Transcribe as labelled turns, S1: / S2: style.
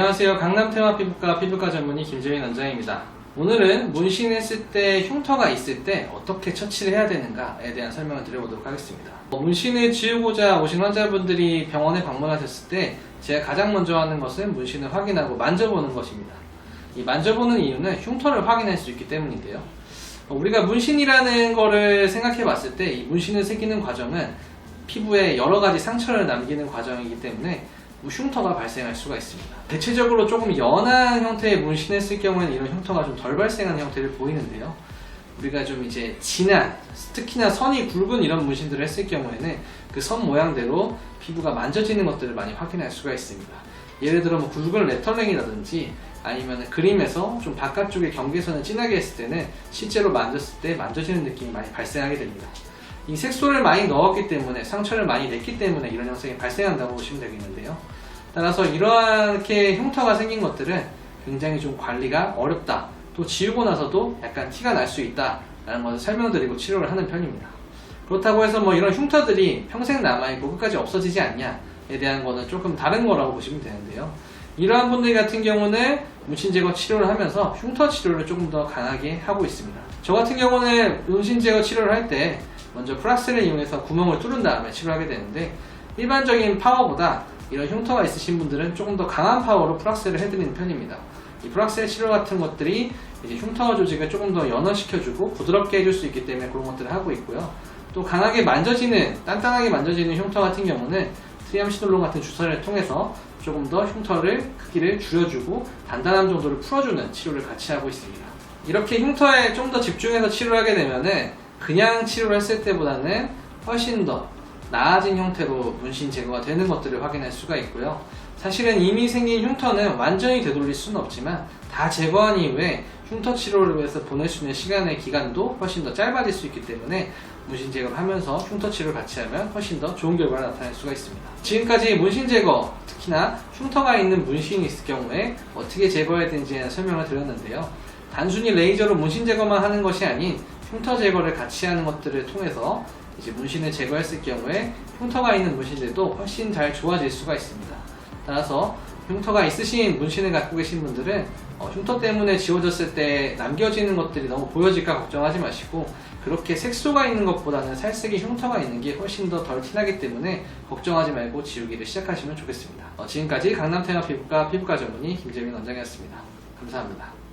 S1: 안녕하세요. 강남테마 피부과 피부과 전문의 김재민 원장입니다. 오늘은 문신했을 때 흉터가 있을 때 어떻게 처치를 해야 되는가에 대한 설명을 드려보도록 하겠습니다. 문신을 지우고자 오신 환자분들이 병원에 방문하셨을 때 제가 가장 먼저 하는 것은 문신을 확인하고 만져보는 것입니다. 이 만져보는 이유는 흉터를 확인할 수 있기 때문인데요. 우리가 문신이라는 거를 생각해 봤을 때 이 문신을 새기는 과정은 피부에 여러 가지 상처를 남기는 과정이기 때문에 흉터가 발생할 수가 있습니다. 대체적으로 조금 연한 형태의 문신을 쓸 경우에는 이런 흉터가 좀 덜 발생하는 형태를 보이는데요. 우리가 좀 이제 진한, 특히나 선이 굵은 이런 문신들을 했을 경우에는 그 선 모양대로 피부가 만져지는 것들을 많이 확인할 수가 있습니다. 예를 들어 굵은 레터링이라든지 아니면 그림에서 좀 바깥쪽에 경계선을 진하게 했을 때는 실제로 만졌을 때 만져지는 느낌이 많이 발생하게 됩니다. 이 색소를 많이 넣었기 때문에, 상처를 많이 냈기 때문에 이런 현상이 발생한다고 보시면 되겠는데요. 따라서 이렇게 흉터가 생긴 것들은 굉장히 좀 관리가 어렵다, 또 지우고 나서도 약간 티가 날 수 있다 라는 것을 설명드리고 치료를 하는 편입니다. 그렇다고 해서 이런 흉터들이 평생 남아있고 끝까지 없어지지 않냐에 대한 거는 조금 다른 거라고 보시면 되는데요. 이러한 분들 같은 경우는 문신 제거 치료를 하면서 흉터 치료를 조금 더 강하게 하고 있습니다. 저 같은 경우는 문신 제거 치료를 할 때 먼저 프락스를 이용해서 구멍을 뚫은 다음에 치료하게 되는데, 일반적인 파워보다 이런 흉터가 있으신 분들은 조금 더 강한 파워로 프락스를 해드리는 편입니다. 이 프락스 치료 같은 것들이 이제 흉터 조직을 조금 더 연화시켜주고 부드럽게 해줄 수 있기 때문에 그런 것들을 하고 있고요. 또 강하게 만져지는, 단단하게 만져지는 흉터 같은 경우는 트리암시놀론 같은 주사를 통해서 조금 더 흉터를 크기를 줄여주고 단단함 정도를 풀어주는 치료를 같이 하고 있습니다. 이렇게 흉터에 좀 더 집중해서 치료하게 되면은 그냥 치료를 했을 때보다는 훨씬 더 나아진 형태로 문신 제거가 되는 것들을 확인할 수가 있고요. 사실은 이미 생긴 흉터는 완전히 되돌릴 수는 없지만 다 제거한 이후에 흉터 치료를 위해서 보낼 수 있는 시간의 기간도 훨씬 더 짧아질 수 있기 때문에 문신 제거를 하면서 흉터 치료를 같이 하면 훨씬 더 좋은 결과를 나타낼 수가 있습니다. 지금까지 문신 제거, 특히나 흉터가 있는 문신이 있을 경우에 어떻게 제거해야 되는지에 설명을 드렸는데요. 단순히 레이저로 문신 제거만 하는 것이 아닌 흉터 제거를 같이 하는 것들을 통해서 이제 문신을 제거했을 경우에 흉터가 있는 문신들도 훨씬 잘 좋아질 수가 있습니다. 따라서 흉터가 있으신 문신을 갖고 계신 분들은 흉터 때문에 지워졌을 때 남겨지는 것들이 너무 보여질까 걱정하지 마시고, 그렇게 색소가 있는 것보다는 살색이 흉터가 있는 게 훨씬 더 덜 티나기 때문에 걱정하지 말고 지우기를 시작하시면 좋겠습니다. 지금까지 강남테마 피부과 전문의 김재민 원장이었습니다. 감사합니다.